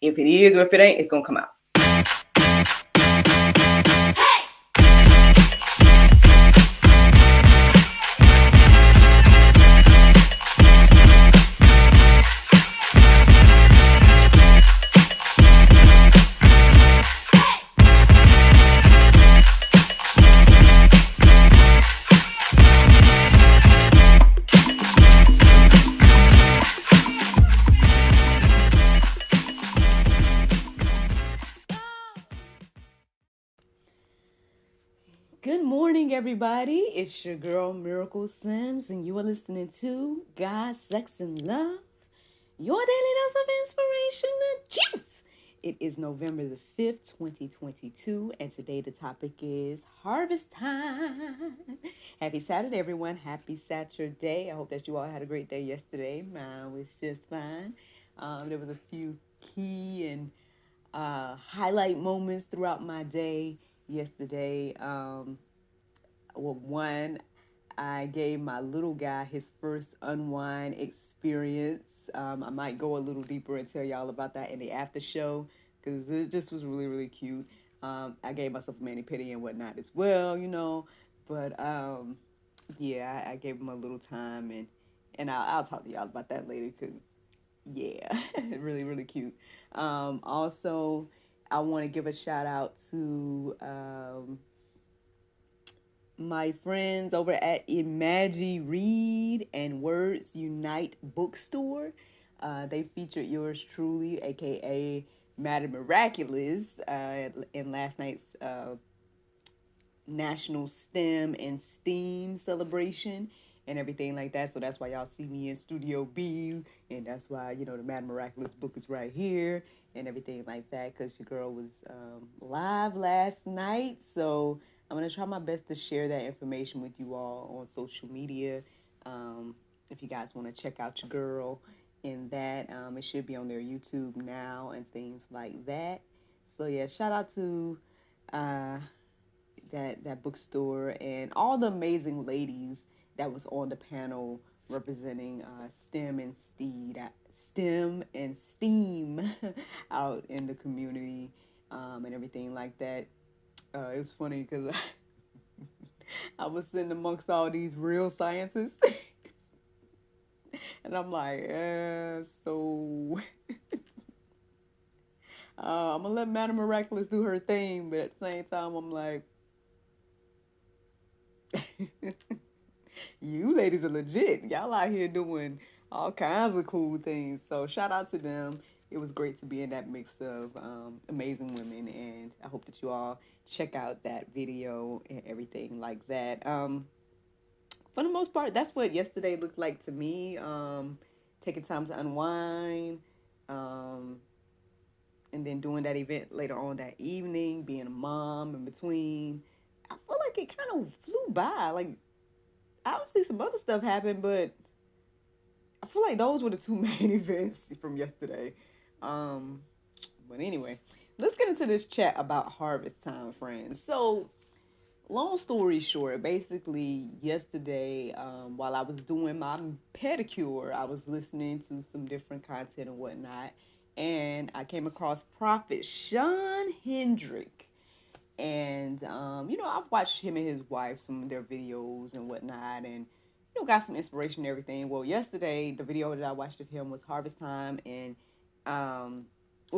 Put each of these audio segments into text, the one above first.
If it is or if it ain't, it's going to come out. Good morning, everybody. It's your girl, Miracle Sims, and you are listening to God, Sex, and Love, your daily dose of inspiration and juice. It is November the 5th, 2022, and today the topic is harvest time. Happy Saturday, everyone. Happy Saturday. I hope that you all had a great day yesterday. Mine was just fine. There was a few key and highlight moments throughout my day yesterday. One, I gave my little guy his first unwind experience. I might go a little deeper and tell y'all about that in the after show because it just was really, really cute. I gave myself a mani-pedi and whatnot as well, But yeah, I gave him a little time, and I'll talk to y'all about that later because yeah, really, really cute. Also, I want to give a shout out to my friends over at Imagi Read and Words Unite bookstore. They featured yours truly, aka Madam Miraculous, in last night's National STEM and STEAM celebration and everything like that. So that's why y'all see me in Studio B, and that's why, the Mad Miraculous book is right here and everything like that, because your girl was live last night. So I'm going to try my best to share that information with you all on social media. If you guys want to check out your girl in that, it should be on their YouTube now and things like that. So yeah, shout out to that bookstore and all the amazing ladies that was on the panel representing STEM and STEAM out in the community and everything like that. It was funny because I was sitting amongst all these real scientists and I'm like, so I'm gonna let Madam Miraculous do her thing, but at the same time I'm like, you ladies are legit. Y'all out here doing all kinds of cool things. So shout out to them. It was great to be in that mix of amazing women, and I hope that you all check out that video and everything like that. For the most part, that's what yesterday looked like to me. Taking time to unwind, and then doing that event later on that evening, being a mom in between. I feel like it kind of flew by. Like, obviously some other stuff happened, but I feel like those were the two main events from yesterday. But anyway, let's get into this chat about harvest time, friends. So, long story short, basically yesterday, while I was doing my pedicure, I was listening to some different content and whatnot, and I came across Prophet Sean Hendrick. And, I've watched him and his wife, some of their videos and whatnot, and, got some inspiration and everything. Well, yesterday, the video that I watched of him was Harvest Time, and,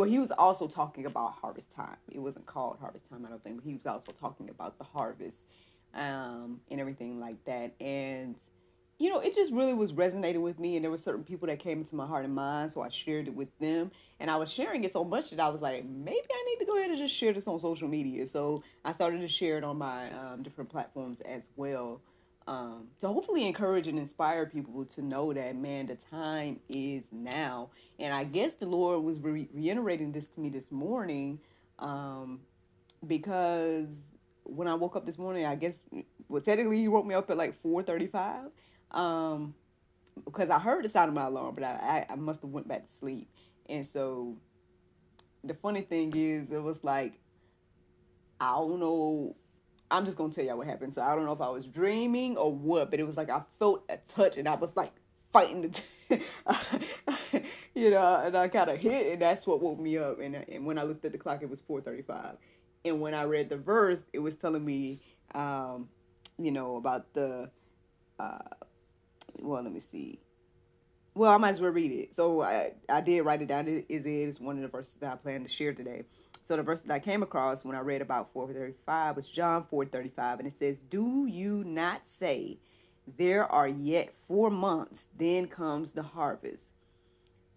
he was also talking about Harvest Time. It wasn't called Harvest Time, I don't think, but he was also talking about the harvest, and everything like that. And, it just really was resonating with me, and there were certain people that came into my heart and mind, so I shared it with them, and I was sharing it so much that I was like, maybe I need to go ahead and just share this on social media. So I started to share it on my different platforms as well, to hopefully encourage and inspire people to know that, man, the time is now. And I guess the Lord was reiterating this to me this morning, because when I woke up this morning, I guess, well, technically he woke me up at like 4:35, because I heard the sound of my alarm, but I must have went back to sleep. And so the funny thing is, it was like, I don't know, I'm just going to tell y'all what happened. So I don't know if I was dreaming or what, but it was like I felt a touch and I was like fighting And I kind of hit, and that's what woke me up. And when I looked at the clock, it was 4:35. And when I read the verse, it was telling me, about the, uh, well, let me see. Well, I might as well read it. So I did write it down. It's one of the verses that I plan to share today. So the verse that I came across when I read about 4:35 was John 4:35, and it says, "Do you not say, there are yet 4 months, then comes the harvest?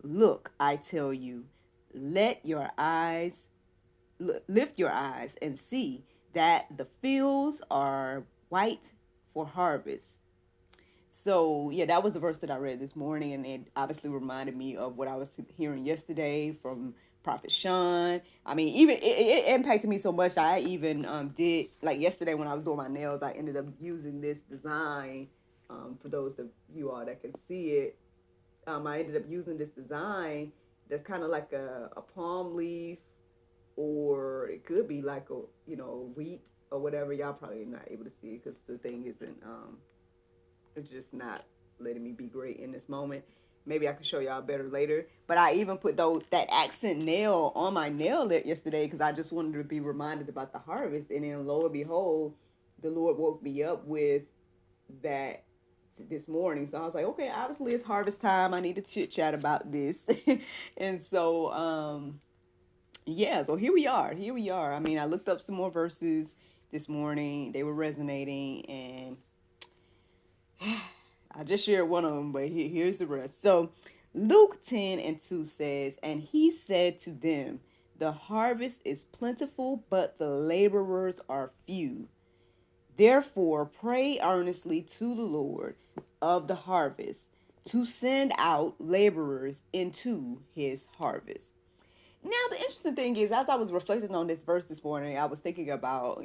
Look, I tell you, let your eyes lift your eyes and see that the fields are white for harvest." So, yeah, that was the verse that I read this morning, and it obviously reminded me of what I was hearing yesterday from Prophet Sean. I mean, even it impacted me so much. I even did, like yesterday when I was doing my nails, I ended up using this design. For those of you all that can see it, I ended up using this design that's kind of like a palm leaf, or it could be like wheat or whatever. Y'all probably not able to see it because the thing isn't it's just not letting me be great in this moment. Maybe I can show y'all better later. But I even put that accent nail on my nail yesterday because I just wanted to be reminded about the harvest. And then lo and behold, the Lord woke me up with that this morning. So I was like, okay, obviously it's harvest time. I need to chit chat about this. And so, yeah, so here we are. Here we are. I mean, I looked up some more verses this morning. They were resonating, and I just shared one of them, but here's the rest. So Luke 10:2 says, "And he said to them, the harvest is plentiful, but the laborers are few. Therefore, pray earnestly to the Lord of the harvest to send out laborers into his harvest." Now, the interesting thing is, as I was reflecting on this verse this morning, I was thinking about,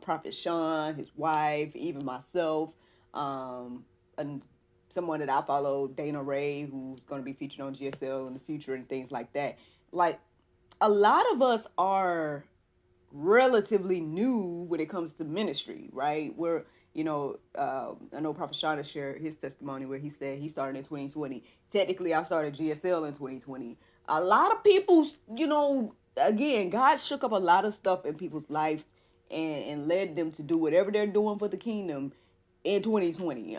Prophet Sean, his wife, even myself, and someone that I follow, Dana Ray, who's going to be featured on GSL in the future and things like that. Like, a lot of us are relatively new when it comes to ministry, right? I know Prophet Sean shared his testimony where he said he started in 2020. Technically, I started GSL in 2020. A lot of people, again, God shook up a lot of stuff in people's lives and led them to do whatever they're doing for the kingdom in 2020.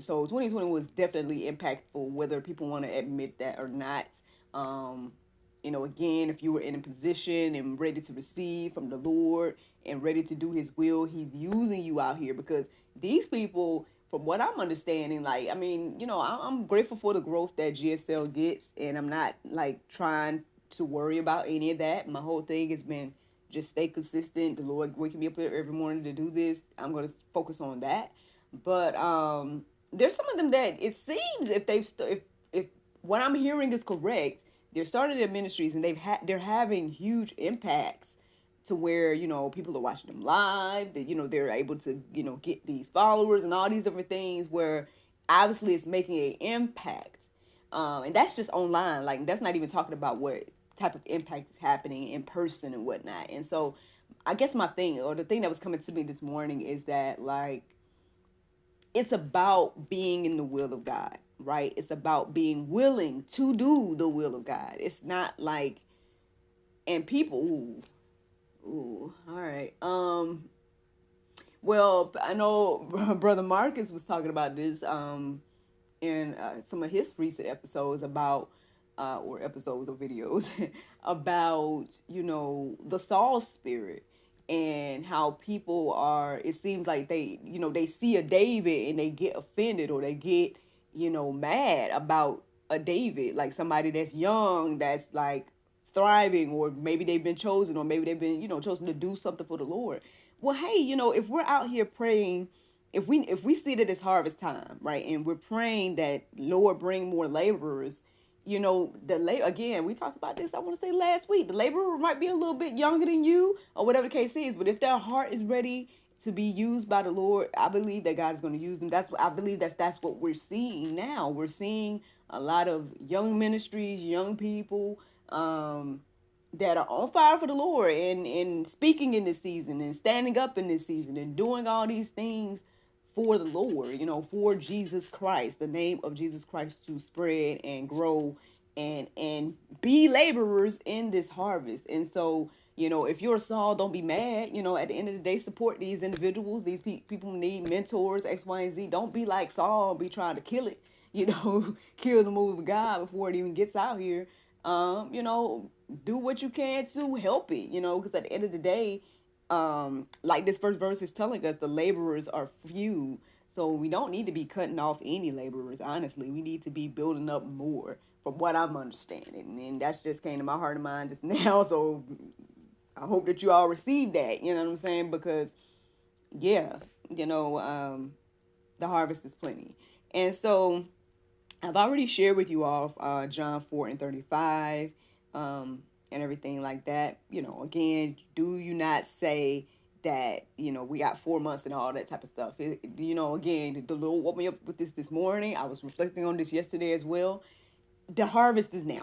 So 2020 was definitely impactful, whether people want to admit that or not. Again, if you were in a position and ready to receive from the Lord and ready to do his will, he's using you out here because these people, from what I'm understanding, I'm grateful for the growth that GSL gets, and I'm not like trying to worry about any of that. My whole thing has been just stay consistent. The Lord waking me up every morning to do this. I'm going to focus on that. But there's some of them that it seems if what I'm hearing is correct, they're starting their ministries and they're having huge impacts to where people are watching them live. That they're able to get these followers and all these different things where obviously it's making an impact. And that's just online. Like that's not even talking about what type of impact is happening in person and whatnot. And so I guess the thing that was coming to me this morning is that like it's about being in the will of God, right? It's about being willing to do the will of God. It's not like, and people, ooh, all right. Well, I know Brother Marcus was talking about this in some of his recent episodes about, or episodes or videos about, the Saul spirit and how people are, it seems like they see a David and they get offended or they get, mad about a David, like somebody that's young, that's like thriving, or maybe they've been chosen, or maybe they've been, chosen to do something for the Lord. Well, hey, if we're out here praying, if we see that it's harvest time, right, and we're praying that Lord bring more laborers, again, we talked about this, I want to say last week, the laborer might be a little bit younger than you or whatever the case is, but if their heart is ready to be used by the Lord, I believe that God is going to use them. I believe that's what we're seeing now. We're seeing a lot of young ministries, young people that are on fire for the Lord and speaking in this season and standing up in this season and doing all these things for the Lord, for Jesus Christ, the name of Jesus Christ to spread and grow and be laborers in this harvest. And so, if you're Saul, don't be mad. At the end of the day, support these individuals. These people need mentors, X, Y, and Z. Don't be like Saul, be trying to kill it, kill the move of God before it even gets out here. Do what you can to help it, because at the end of the day, like this first verse is telling us, the laborers are few. So we don't need to be cutting off any laborers, honestly. We need to be building up more, from what I'm understanding. And that's just came to my heart and mind just now. So I hope that you all received that, you know what I'm saying? Because, yeah, the harvest is plenty. And so I've already shared with you all John 4:35 and everything like that. Again, do you not say that, we got 4 months and all that type of stuff. Again, the Lord woke me up with this morning. I was reflecting on this yesterday as well. The harvest is now.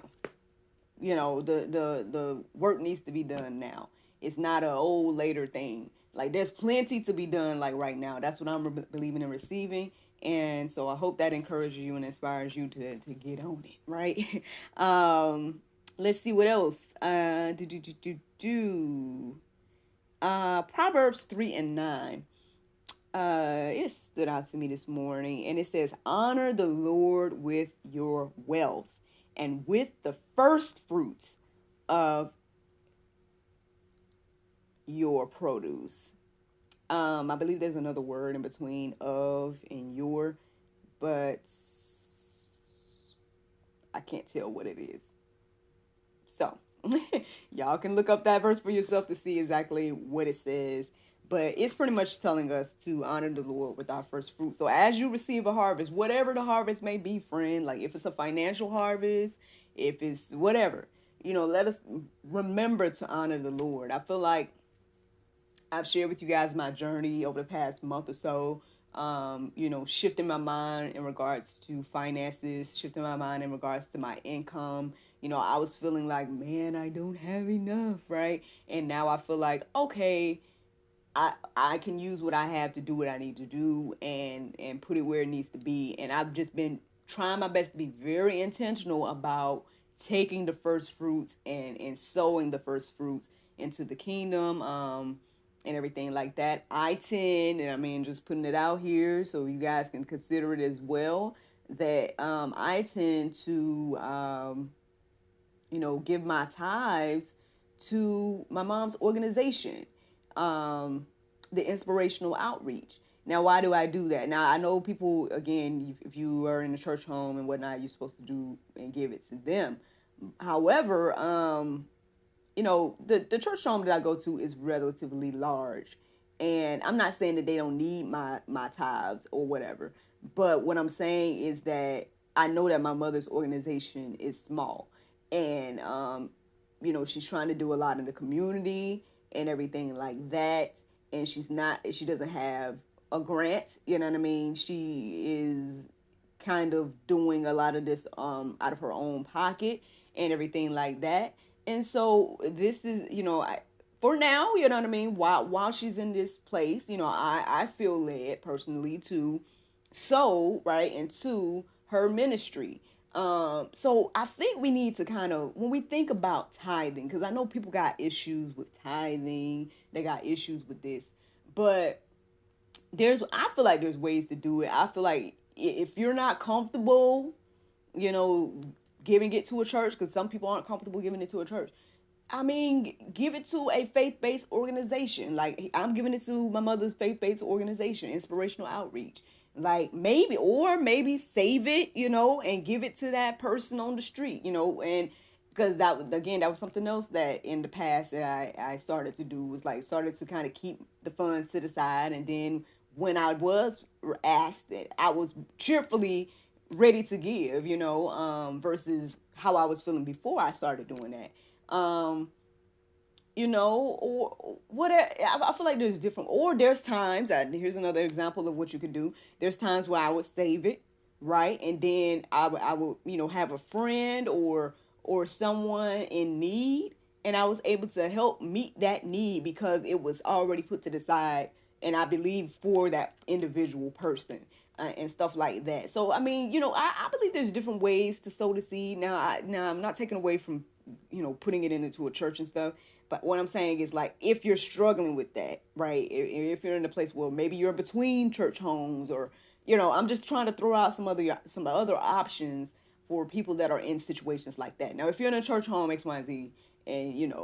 The work needs to be done now. It's not a old later thing. Like, there's plenty to be done, like, right now. That's what I'm believing and receiving. And so I hope that encourages you and inspires you to get on it, right? Let's see what else. Proverbs 3:9. It stood out to me this morning, and it says, honor the Lord with your wealth and with the first fruits of your produce. I believe there's another word in between of and your, but I can't tell what it is. So y'all can look up that verse for yourself to see exactly what it says. But it's pretty much telling us to honor the Lord with our first fruit. So as you receive a harvest, whatever the harvest may be, friend, like if it's a financial harvest, if it's whatever, let us remember to honor the Lord. I feel like I've shared with you guys my journey over the past month or so, shifting my mind in regards to finances, shifting my mind in regards to my income. I was feeling like, man, I don't have enough, right? And now I feel like, okay, I can use what I have to do what I need to do and put it where it needs to be. And I've just been trying my best to be very intentional about taking the first fruits and sowing the first fruits into the kingdom, and everything like that. I tend, and I mean, just putting it out here so you guys can consider it as well, that I tend to, give my tithes to my mom's organization, the Inspirational Outreach. Now, why do I do that? Now, I know people, again, if you are in a church home and whatnot, you're supposed to do and give it to them. However, the church home that I go to is relatively large. And I'm not saying that they don't need my tithes or whatever. But what I'm saying is that I know that my mother's organization is small. And, she's trying to do a lot in the community and everything like that. And she doesn't have a grant, you know what I mean? She is kind of doing a lot of this out of her own pocket and everything like that. And so this is, for now, you know what I mean? While she's in this place, I feel led personally to sow, right, into her ministry. So I think we need to kind of, when we think about tithing, because I know people got issues with tithing, they got issues with this, but I feel like there's ways to do it. I feel like if you're not comfortable, giving it to a church, because some people aren't comfortable giving it to a church, I mean, give it to a faith-based organization. Like, I'm giving it to my mother's faith-based organization, Inspirational Outreach. Like, maybe save it, and give it to that person on the street, and because that was something else that in the past that I started to do, was like started to kind of keep the funds to the side. And then when I was asked it, I was cheerfully ready to give, versus how I was feeling before I started doing that. Or what I feel like there's different, or there's times, here's another example of what you could do. There's times where I would save it, right? And then I would, have a friend or someone in need, and I was able to help meet that need because it was already put to the side and I believe for that individual person. And stuff like that. So I mean, I believe there's different ways to sow the seed. Now I'm not taking away from putting it into a church and stuff. But what I'm saying is, like, if you're struggling with that, right? If you're in a place where maybe you're between church homes, or I'm just trying to throw out some other options for people that are in situations like that. Now, if you're in a church home X, Y, and Z, and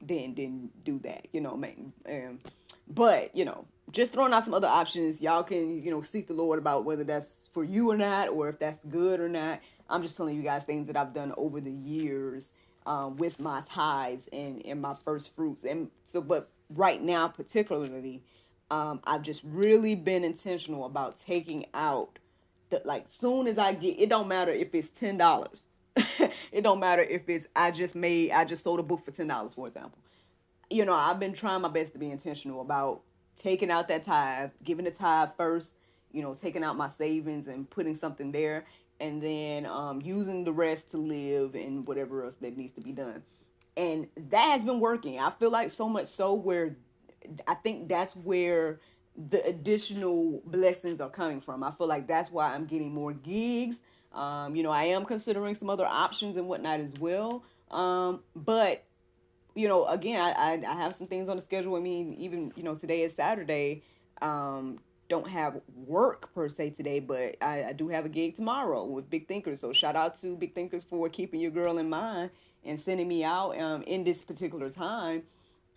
then do that, man. But just throwing out some other options. Y'all can seek the Lord about whether that's for you or not, or if that's good or not. I'm just telling you guys things that I've done over the years with my tithes and my first fruits. And so, but right now particularly, I've just really been intentional about taking out that. Like, soon as I get, it don't matter if it's $10. It don't matter if it's I just sold a book for $10, for example. I've been trying my best to be intentional about taking out that tithe, giving the tithe first, taking out my savings and putting something there, and then using the rest to live and whatever else that needs to be done. And that has been working. I feel like so much so where I think that's where the additional blessings are coming from. I feel like that's why I'm getting more gigs. I am considering some other options and whatnot as well. But again, I have some things on the schedule. I mean, even, today is Saturday. Don't have work per se today, but I do have a gig tomorrow with Big Thinkers. So shout out to Big Thinkers for keeping your girl in mind and sending me out in this particular time,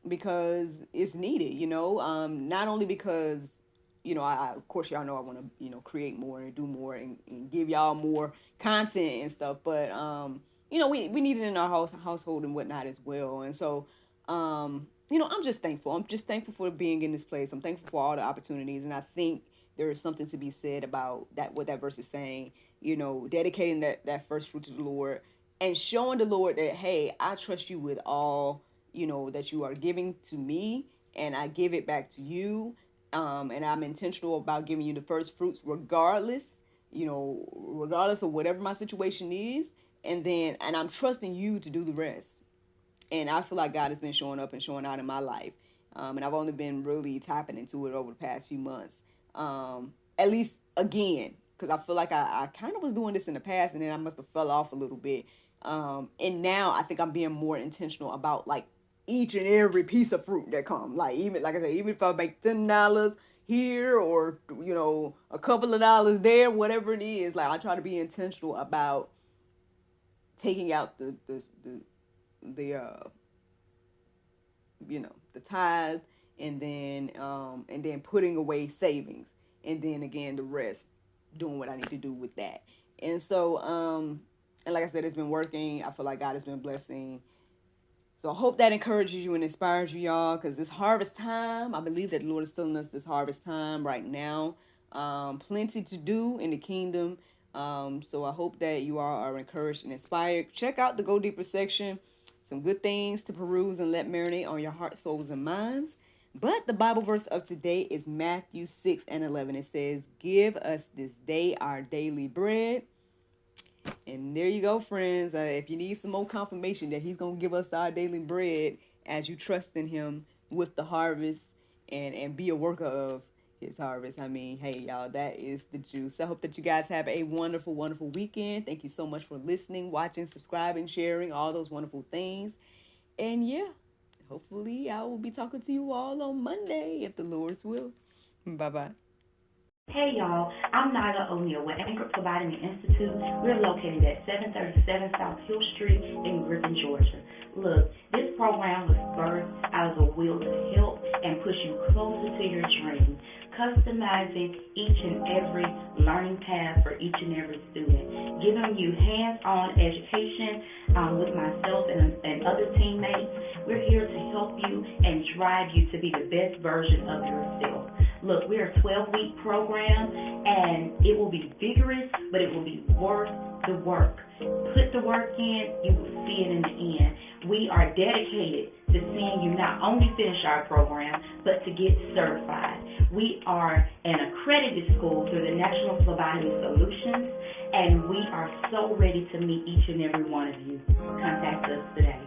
because it's needed, not only because, of course, y'all know I want to, create more and do more and give y'all more content and stuff, but, we need it in our household and whatnot as well. And so, I'm just thankful. I'm just thankful for being in this place. I'm thankful for all the opportunities. And I think there is something to be said about that, what that verse is saying, dedicating that first fruit to the Lord and showing the Lord that, hey, I trust you with all, that you are giving to me, and I give it back to you. And I'm intentional about giving you the first fruits regardless of whatever my situation is. And I'm trusting you to do the rest. And I feel like God has been showing up and showing out in my life. And I've only been really tapping into it over the past few months. At least again, because I feel like I kind of was doing this in the past, and then I must have fell off a little bit. And now I think I'm being more intentional about, like, each and every piece of fruit that comes. Like, even, like I said, even if I make $10 here or, a couple of dollars there, whatever it is, like, I try to be intentional about taking out the tithe, and then putting away savings, and then again the rest, doing what I need to do with that. And so and like I said, it's been working. I feel like God has been blessing. So I hope that encourages you and inspires you, y'all, because this harvest time, I believe that the Lord is telling us this harvest time right now. Plenty to do in the kingdom. So I hope that you all are encouraged and inspired. Check out the Go Deeper section. Some good things to peruse and let marinate on your heart, souls, and minds. But the Bible verse of today is Matthew 6:11. It says, "Give us this day our daily bread." And there you go, friends. If you need some more confirmation that he's going to give us our daily bread as you trust in him with the harvest and be a worker of his harvest. I mean, hey, y'all, that is the juice. I hope that you guys have a wonderful, wonderful weekend. Thank you so much for listening, watching, subscribing, sharing, all those wonderful things. And yeah, hopefully I will be talking to you all on Monday, if the Lord's will. Bye-bye. Hey y'all, I'm Nyla O'Neal with Anchor Providing Institute. We're located at 737 South Hill Street in Griffin, Georgia. Look, this program was birthed out of a will to help and push you closer to your dream, customizing each and every learning path for each and every student, giving you hands-on education with myself and other teammates. We're here to help you and drive you to be the best version of yourself. Look, we're a 12-week program, and it will be vigorous, but it will be worth the work. Put the work in, you will see it in the end. We are dedicated to seeing you not only finish our program, but to get certified. We are an accredited school through the National Phlebotomy Solutions, and we are so ready to meet each and every one of you. Contact us today.